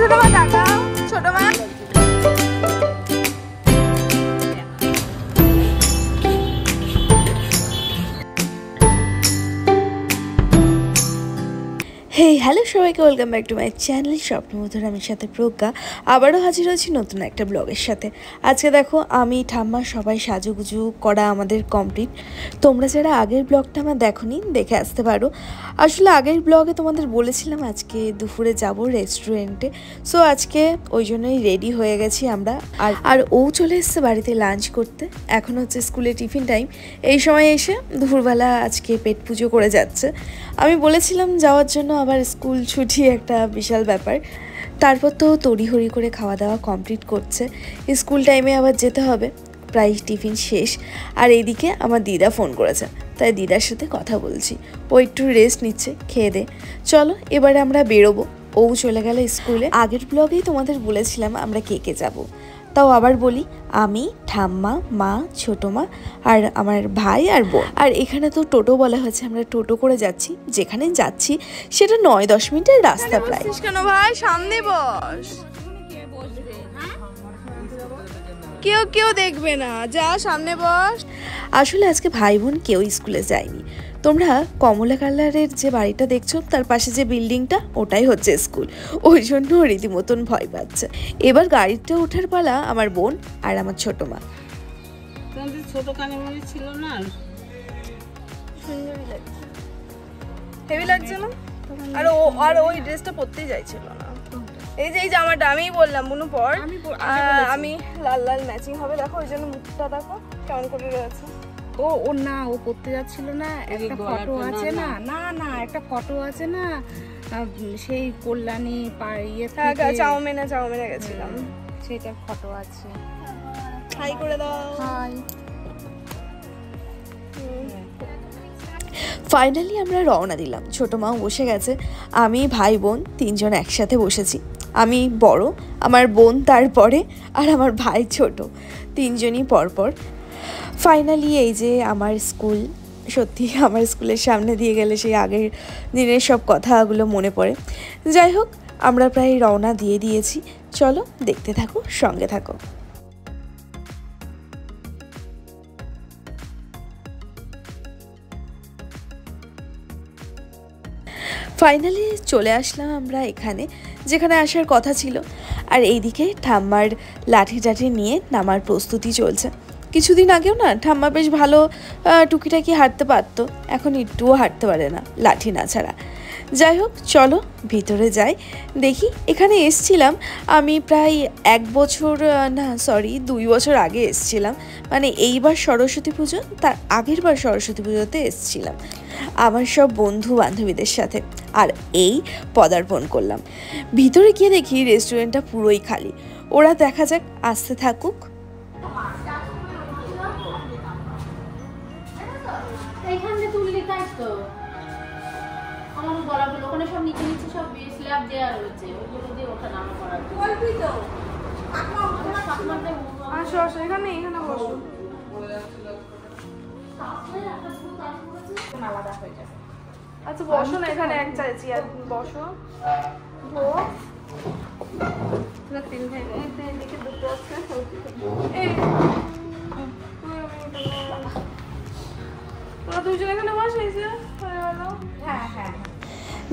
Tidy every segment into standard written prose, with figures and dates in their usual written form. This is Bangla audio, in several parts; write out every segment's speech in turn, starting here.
ছোট মা টাকা ছোট মা হেই হ্যালো সবাইকে welcome back to my channel Swapnamadhur. আমি সাথে প্রজ্ঞা আবারও হাজির হয়েছি নতুন একটা ব্লগের সাথে। আজকে দেখো আমি ঠাম্মা সবাই সাজুগুজু করা আমাদের কমপ্লিট। তোমরা যারা আগের ব্লগটা আমার দেখোনি দেখে আসতে পারো। আসলে আগের ব্লগে তোমাদের বলেছিলাম আজকে দুপুরে যাব রেস্টুরেন্টে, সো আজকে ওই জন্যই রেডি হয়ে গেছি আমরা। আর ও চলে এসছে বাড়িতে লাঞ্চ করতে। এখন হচ্ছে স্কুলে টিফিন টাইম, এই সময় এসে দুপুরবেলা আজকে পেট পুজো করে যাচ্ছে। আমি বলেছিলাম যাওয়ার জন্য, আবার স্কুল ছুটি একটা বিশাল ব্যাপার। তারপর তো তড়িঘড়ি করে খাওয়া দাওয়া কমপ্লিট করছে, স্কুল টাইমে আবার যেতে হবে। প্রায় টিফিন শেষ, আর এইদিকে আমার দিদা ফোন করেছে, তাই দিদার সাথে কথা বলছি। ও একটু রেস্ট নিচ্ছে, খেয়ে দে। চলো এবারে আমরা বেরোবো। ও চলে গেল স্কুলে। আগের ব্লগেই তোমাদের বলেছিলাম আমরা কে কে যাবো, তাও আবার বলি, আমি, ঠাম্মা, মা, ছোটো মা আর আমার ভাই আর বোন। আর এখানে তো টোটো বলা হয়েছে, আমরা টোটো করে যাচ্ছি। যেখানে যাচ্ছি সেটা 9-10 মিনিটের রাস্তা প্রায়। কেন ভাই সামনে বস, কেউ দেখবে না, যা সামনে বস। আসলে আজকে ভাই বোন কেউ স্কুলে যায়নি। তোমরা কমলা কালারের যে বাড়িটা দেখছো তার পাশে যে বিল্ডিংটা, ওটাই হচ্ছে স্কুল। ওই জন্য রীতিমতন ভয় পাচ্ছে। এবার গাড়িতে ওঠার পালা আমার বোন আর আমার ছোট মা। ছোট কানে মনে ছিল না, হেভি লাগছে না? আর ওই ড্রেসটা পরতেই চাইছিল না। এই যে এই জামাটা আমি বললাম বুনু পর, আমি লাল লাল ম্যাচিং হবে, দেখো ওই জন্য মুখটা দেখো কেমন করে রয়েছে। ও না, ও পড়তে যাচ্ছিল না, একটা ফটো আছে না, না একটা ফটো আছে না, সেই কল্যাণী চাউমিনে গেছিলাম, সেটার ফটো আছে। হাই করে দাও। হাই। ফাইনালি আমরা রওনা দিলাম। ছোটো মাও বসে গেছে, আমি ভাই বোন তিনজন একসাথে বসেছি। আমি বড়, আমার বোন তারপরে, আর আমার ভাই ছোট, তিনজনই পরপর। ফাইনালি এই যে আমার স্কুল। সত্যি আমার স্কুলের সামনে দিয়ে গেলে সেই আগের দিনের সব কথাগুলো মনে পড়ে। যাই হোক, আমরা প্রায় রওনা দিয়ে দিয়েছি। চলো দেখতে থাকো, সঙ্গে থাকো। ফাইনালি চলে আসলাম আমরা এখানে, যেখানে আসার কথা ছিল। আর এইদিকে ঠাম্মার লাঠি টাঠি নিয়ে নামার প্রস্তুতি চলছে। কিছুদিন আগেও না ঠাম্মা বেশ ভালো টুকিটাকি হাঁটতে পারতো, এখন একটুও হাঁটতে পারে না লাঠি না ছাড়া। যাই হোক চলো ভিতরে যাই, দেখি। এখানে এসছিলাম আমি প্রায় 2 বছর আগে এসছিলাম। মানে এইবার সরস্বতী পুজো, তার আগের বার সরস্বতী পুজোতে এসছিলাম আমার সব বন্ধু বান্ধবীদের সাথে। আর এই পদার্পণ করলাম। ভিতরে গিয়ে দেখি রেস্টুরেন্টটা পুরোই খালি। ওরা দেখা যাক, আসতে থাকুক। এখানে বসো। আচ্ছা বসো না, এখানে এক চেয়ার বসো।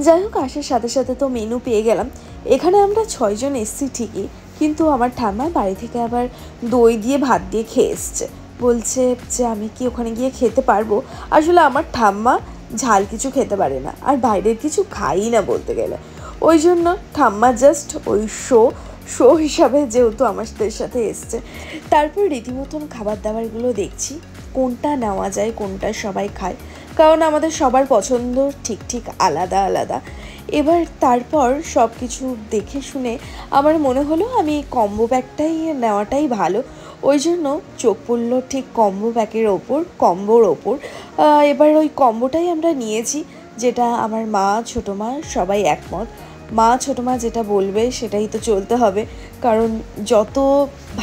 যাই হোক, আসার সাথে সাথে তো মেনু পেয়ে গেলাম। এখানে আমরা 6 জন এসছি ঠিকই, কিন্তু আমার ঠাম্মা বাড়ি থেকে আবার দই দিয়ে ভাত দিয়ে খেয়ে এসছে। বলছে যে আমি কি ওখানে গিয়ে খেতে পারবো। আসলে আমার ঠাম্মা ঝাল কিছু খেতে পারে না, আর বাইরের কিছু খাই না বলতে গেলে। ওই জন্য ঠাম্মা জাস্ট ওই শো হিসাবে যেহেতু আমাদের সাথে এসছে। তারপর রীতিমতন খাবার দাবারগুলো দেখছি, কোনটা নেওয়া যায়, কোনটা সবাই খায়, কারণ আমাদের সবার পছন্দ ঠিক আলাদা আলাদা। এবার তারপর সব কিছু দেখে শুনে আমার মনে হলো আমি কম্বো প্যাকটাই নেওয়াটাই ভালো। ওই জন্য চোখ পড়ল ঠিক কম্বো প্যাকের কম্বোর ওপর। এবার ওই কম্বোটাই আমরা নিয়েছি, যেটা আমার মা ছোটো মা সবাই একমত। মা ছোটো মা যেটা বলবে সেটাই তো চলতে হবে, কারণ যত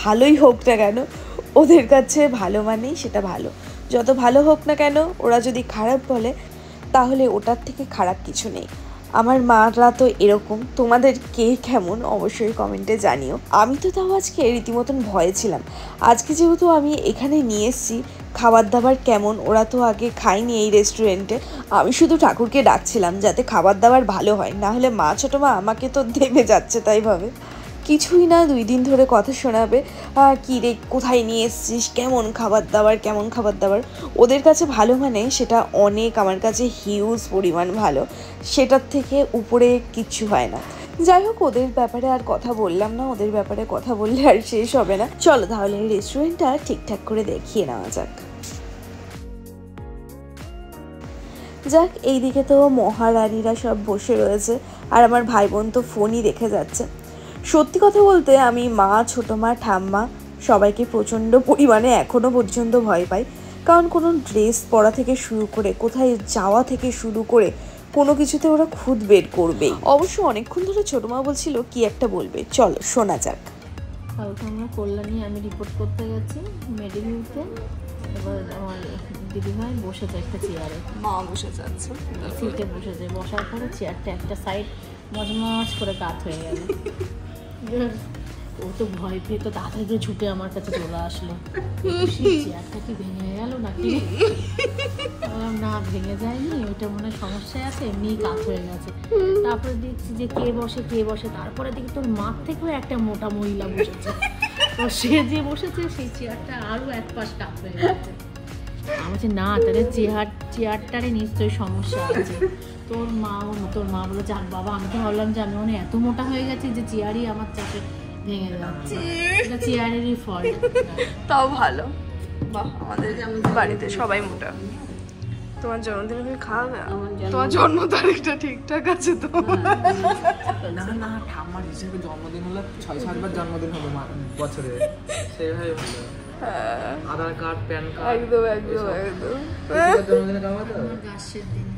ভালোই হোক না কেন ওদের কাছে ভালো মানেই সেটা ভালো। যত ভালো হোক না কেন ওরা যদি খারাপ বলে তাহলে ওটার থেকে খারাপ কিছু নেই। আমার মারা তো এরকম, তোমাদের কে কেমন অবশ্যই কমেন্টে জানিও। আমি তো তাও আজকে রীতিমতন ভয়ে ছিলাম। আজকে যেহেতু আমি এখানে নিয়ে এসেছি, খাবার দাবার কেমন, ওরা তো আগে খায়নি এই রেস্টুরেন্টে, আমি শুধু ঠাকুরকে ডাকছিলাম যাতে খাবার দাবার ভালো হয়, না হলে মা ছোটো মা আমাকে তো দেবে যাচ্ছে তাই ভাবে। কিছুই না, 2 দিন ধরে কথা শোনাবে, কী রে কোথায় নিয়ে এসছিস, কেমন খাবার দাবার কেমন খাবার দাবার। ওদের কাছে ভালো মানে সেটা অনেক, আমার কাছে হিউজ পরিমাণ ভালো, সেটার থেকে উপরে কিচ্ছু হয় না। যাই হোক, ওদের ব্যাপারে আর কথা বললাম না, ওদের ব্যাপারে কথা বললে আর শেষ হবে না। চলো তাহলে এই রেস্টুরেন্টটা ঠিকঠাক করে দেখিয়ে নেওয়া যাক। এইদিকে তো মহারানীরা সব বসে রয়েছে, আর আমার ভাই বোন তো ফোনই দেখে যাচ্ছে। সত্যি কথা বলতে আমি মা, ছোটো মা, ঠাম্মা সবাইকে প্রচণ্ড পরিমাণে এখনও পর্যন্ত ভয় পাই, কারণ কোনো ড্রেস পরা থেকে শুরু করে কোথায় যাওয়া থেকে শুরু করে কোনো কিছুতে ওরা খুদ বের করবেই। অবশ্য অনেকক্ষণ ধরে ছোটো মা বলছিল কি একটা বলবে, চলো শোনা যাক। কালকে আমরা কল্যাণী আমি রিপোর্ট করতে গেছি মেডিকেলতে। এবার আমার দিদিভাই বসেছে একটা চেয়ারে, মা বসে যাচ্ছে সিটে বসেছে, বসার পরে চেয়ারটা একটা সাইড মজমজ করে কাত হয়ে গেল। ও তো ভয় পেয়ে তো তাড়াতাড়ি ছুটে আমার কাছে চলে আসলো, চেয়ারটা কি ভেঙে গেল নাকি? না ভেঙে যায়নি, ওইটা মনে হয় সমস্যায় আছে, এমনি কাত হয়ে গেছে। তারপরে দেখছি যে কে বসে, তারপরে দেখি তোর মাঠ থেকেও একটা মোটা মহিলা বসেছে, তো সে যে বসেছে সেই চেয়ারটা আরো এক পাশ কাত হয়ে গেছে। আমি বলছি না, তাহলে চেয়ারটারে নিশ্চয়ই সমস্যা আছে। তোর মা বলে যাক বাবা, আমি তো ভাবলাম যে আমি মনে এত মোটা হয়ে গেছি যে চেয়ারই আমার চাপে ভেঙে যাচ্ছে, এটা চেয়ারেরই ফল্ট। তাও ভালো, বাহ আমাদের বাড়িতে সবাই মোটা। তোমার জন্মদিনে তুমি খাওয়াবে? তোমার জন্ম তারিখটা ঠিকঠাক আছে তো? না ঠাম্মার হিসেবে জন্মদিন হলে 6-7 বার জন্মদিন হবে বছরে, সেইভাবে ভালো। আধার কার্ড, প্যান কার্ড, একদম জন্মদিনে খাওয়া তো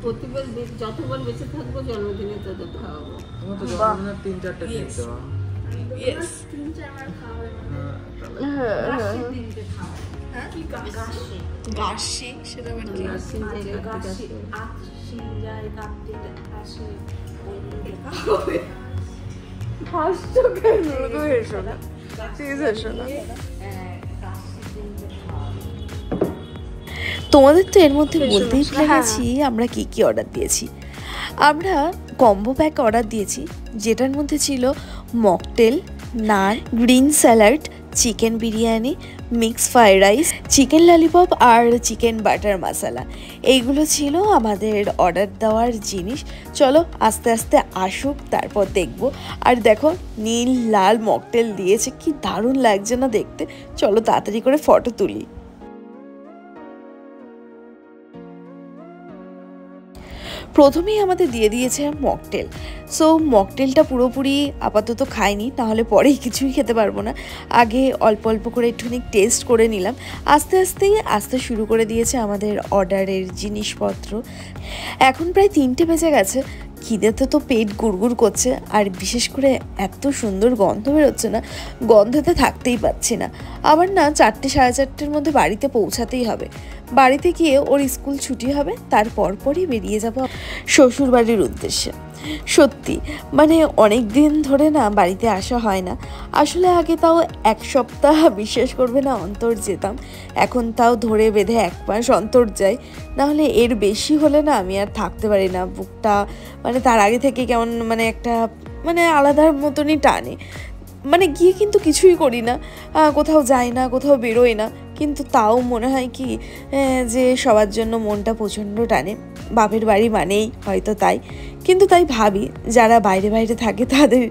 প্রতিবার যতবার বেঁচে থাকবো জন্মদিনে তো খাওয়াবো। তোমার তো জন্মদিনে 3-4টা কেক দেওয়া। ইয়েস, 3-4 বার খাওয়াবে। গাছি সেটা আবার কি? হাসছো কেন? তুমি এসো না, প্লিজ এসো না। তোমাদের তো এর মধ্যে বলতেই ভুলে গেছি আমরা কি কি অর্ডার দিয়েছি। আমরা কম্বো প্যাক অর্ডার দিয়েছি, যেটার মধ্যে ছিল mocktail, naan, green salad, chicken biryani, mix fried rice, chicken lollipop আর চিকেন বাটার মশলা। এইগুলো ছিল আমাদের অর্ডার দেওয়ার জিনিস। চলো আস্তে আস্তে আসুক, তারপর দেখব। আর দেখো নীল লাল মকটেল দিয়েছে, কি দারুণ লাগছে না দেখতে। চলো তাড়াতাড়ি করে ফটো তুলি। প্রথমেই আমাদের দিয়ে দিয়েছে মকটেল। সো মকটেলটা পুরোপুরি আপাতত খাইনি, তাহলে পরেই কিছুই খেতে পারবো না। আগে অল্প অল্প করে একটুখানি টেস্ট করে নিলাম। আস্তে শুরু করে দিয়েছে আমাদের অর্ডারের জিনিসপত্র। এখন প্রায় 3টে বেজে গেছে, খিদেতে তো পেট গুড়গুড় করছে, আর বিশেষ করে এত সুন্দর গন্ধ বেরোচ্ছে না, গন্ধতে থাকতেই পাচ্ছি না। আবার না 4টে সাড়ে 4টের মধ্যে বাড়িতে পৌঁছাতেই হবে। বাড়িতে গিয়ে ওর স্কুল ছুটি হবে, তারপরই বেরিয়ে যাব শ্বশুর বাড়ির উদ্দেশ্যে। সত্যি মানে অনেক দিন ধরে না বাড়িতে আসা হয় না। আসলে আগে তাও 1 সপ্তাহ বিশ্বাস করবে না অন্তর যেতাম, এখন তাও ধরে বেঁধে 1 মাস অন্তর যাই। নাহলে এর বেশি হলে না আমি আর থাকতে পারি না। বুকটা মানে তার আগে থেকে কেমন মানে একটা মানে আলাদার মতনই টানে। মানে গিয়ে কিন্তু কিছুই করি না, কোথাও যাই না, কোথাও বেরোই না, কিন্তু তাও মনে হয় কি যে সবার জন্য মনটা প্রচণ্ড টানে। বাপের বাড়ি মানেই হয়তো তাই, কিন্তু তাই ভাবি যারা বাইরে থাকে তাদের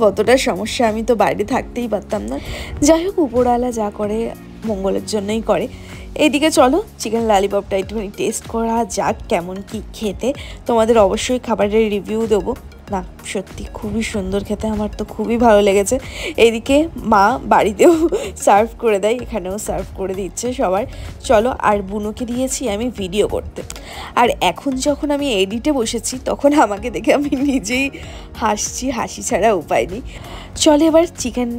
কতটা সমস্যা, আমি তো বাইরে থাকতেই পারতাম না। যাই হোক, উপরওয়ালা যা করে মঙ্গলের জন্যই করে। এইদিকে চলো চিকেন ললিপপটা একটুখানি টেস্ট করা যাক কেমন কি খেতে। তোমাদের অবশ্যই খাবারের রিভিউ দেবো। না সত্যি খুবই সুন্দর খেতে, আমার তো খুবই ভালো লেগেছে। এইদিকে মা বাড়িতেও সার্ভ করে দেয়, এখানেও সার্ভ করে দিচ্ছে সবার। চলো, আর বুনুকে দিয়েছি আমি ভিডিও করতে। আর এখন যখন আমি এডিটে বসেছি তখন আমাকে দেখে আমি নিজেই হাসছি, হাসি ছাড়া উপায় নেই। চলো এবার চিকেন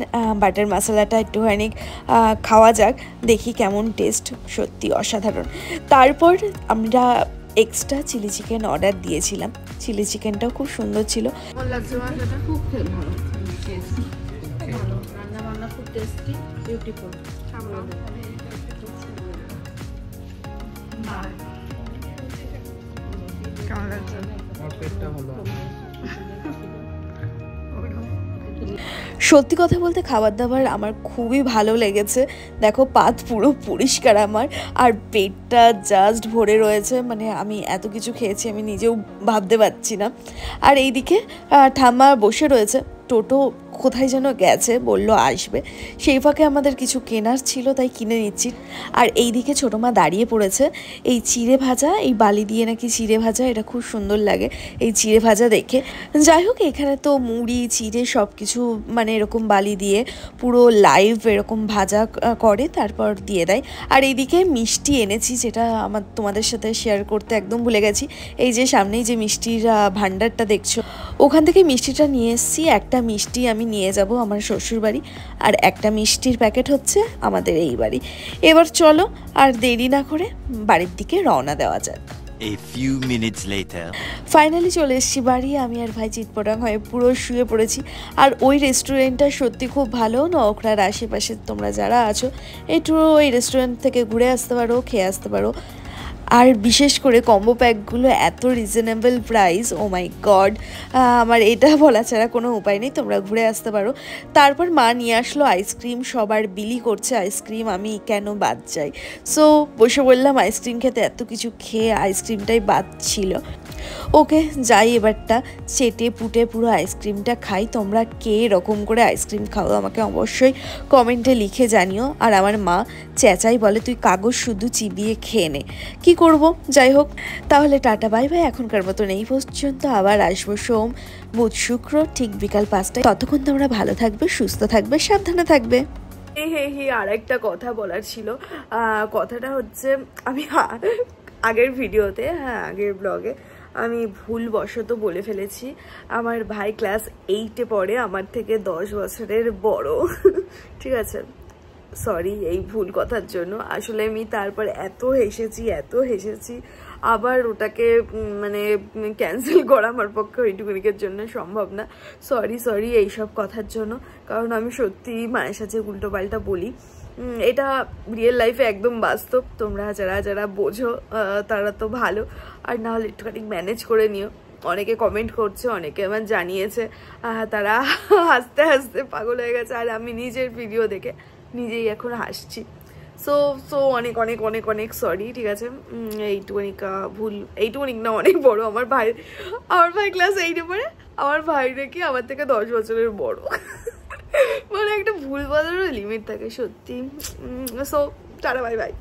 বাটার মশলাটা একটুখানি খাওয়া যাক, দেখি কেমন টেস্ট। সত্যি অসাধারণ। তারপর আমরা এক্সট্রা চিলি চিকেন অর্ডার দিয়েছিলাম। চিলি চিকেনটাও খুব সুন্দর ছিল। কেমন লাগছে মা সেটা? খুব ভালো টেস্টি, ভালো রান্না বান্না, খুব টেস্টি, বিউটিফুল। কেমন লাগছে? আমার পেটটা ভালো। সত্যি কথা বলতে খাবার দাবার আমার খুবই ভালো লেগেছে। দেখো পাত পুরো পরিষ্কার আমার, আর পেটটা জাস্ট ভরে রয়েছে। মানে আমি এত কিছু খেয়েছি আমি নিজেও ভাবতে পারছি না। আর এইদিকে ঠাম্মা বসে রয়েছে, টোটো কোথায় যেন গেছে, বলল আসবে। সেই ফাঁকে আমাদের কিছু কেনার ছিল, তাই কিনে নিচ্ছি। আর এইদিকে ছোটো মা দাঁড়িয়ে পড়েছে এই চিড়ে ভাজা, এই বালি দিয়ে নাকি চিড়ে ভাজা, এটা খুব সুন্দর লাগে এই চিড়ে ভাজা দেখে। যাই হোক, এখানে তো মুড়ি চিড়ে সব কিছু মানে এরকম বালি দিয়ে পুরো লাইভ এরকম ভাজা করে, তারপর দিয়ে দেয়। আর এইদিকে মিষ্টি এনেছি, যেটা তোমাদের সাথে শেয়ার করতে একদম ভুলে গেছি। এই যে সামনেই যে মিষ্টির ভান্ডারটা দেখছো, ওখান থেকে মিষ্টিটা নিয়ে এসেছি। একটা মিষ্টি আমি নিয়ে যাব আমার শ্বশুর বাড়ি, আর একটা মিষ্টির প্যাকেট হচ্ছে আমাদের এই বাড়ি। এবার চলো আর দেরি না করে বাড়ির দিকে রওনা দেওয়া যাক। A few minutes later. Finally চলে এসেছি বাড়ি। আমি আর ভাই চিৎপটাং হয়ে পুরো শুয়ে পড়েছি। আর ওই রেস্টুরেন্টটা সত্যি খুব ভালো। নওকড়ার আশেপাশে তোমরা যারা আছো একটু ওই রেস্টুরেন্ট থেকে ঘুরে আসতে পারো, খেয়ে আসতে পারো। আর বিশেষ করে কম্বো প্যাকগুলো এত রিজনেবল প্রাইস, ও মাই গড, আমার এটা বলা ছাড়া কোনো উপায় নেই, তোমরা ঘুরে আসতে পারো। তারপর মা নিয়ে আসলো আইসক্রিম, সবার বিলি করছে আইসক্রিম, আমি কেন বাদ যাই। সো বসে বললাম আইসক্রিম খেতে, এত কিছু খেয়ে আইসক্রিমটাই বাদ ছিল। ওকে যাই, এবারটা চেটে পুটে পুরো আইসক্রিমটা খাই। তোমরা কে এরকম করে আইসক্রিম খাও আমাকে অবশ্যই কমেন্টে লিখে জানিও। আর আমার মা চেঁচাই বলে তুই কাগজ শুধু চিবিয়ে খেয়ে নে, কী করব। যাই হোক, তাহলে টাটা বাই বাই, এখনকার মতন এই পর্যন্ত। আবার আসবো সোম বুধ শুক্র ঠিক বিকাল 5টায়। ততক্ষণ তোমরা ভালো থাকবে, সুস্থ থাকবে, সাবধানে থাকবে। হে আর একটা কথা বলার ছিল। কথাটা হচ্ছে, আমি আগের ভিডিওতে, আগের ব্লগে আমি ভুলবশত বলে ফেলেছি আমার ভাই ক্লাস 8-এ পড়ে, আমার থেকে 10 বছরের বড়। ঠিক আছে, সরি এই ভুল কথার জন্য। আসলে আমি তারপর এত হেসেছি, আবার ওটাকে মানে ক্যান্সেল করা আমার পক্ষে ওইটুকুনিকের জন্য সম্ভব না। সরি এইসব কথার জন্য, কারণ আমি সত্যি মায়ের সাথে উল্টো পাল্টা বলি। এটা রিয়েল লাইফে একদম বাস্তব। তোমরা যারা বোঝো তারা তো ভালো, আর না হলে একটুখানি ম্যানেজ করে নিও। অনেকে কমেন্ট করছে, অনেকে আমার জানিয়েছে তারা হাসতে হাসতে পাগল হয়ে গেছে, আর আমি নিজের ভিডিও দেখে নিজেই এখন হাসছি। সো অনেক সরি। ঠিক আছে, এইটুকুনি না, অনেক বড় আমার ভাই ক্লাস 8-এ পড়ে, আমার ভাই নাকি আমার থেকে 10 বছরের বড়। মানে একটা ভুল বলারও লিমিট থাকে সত্যি। So tata bye bye.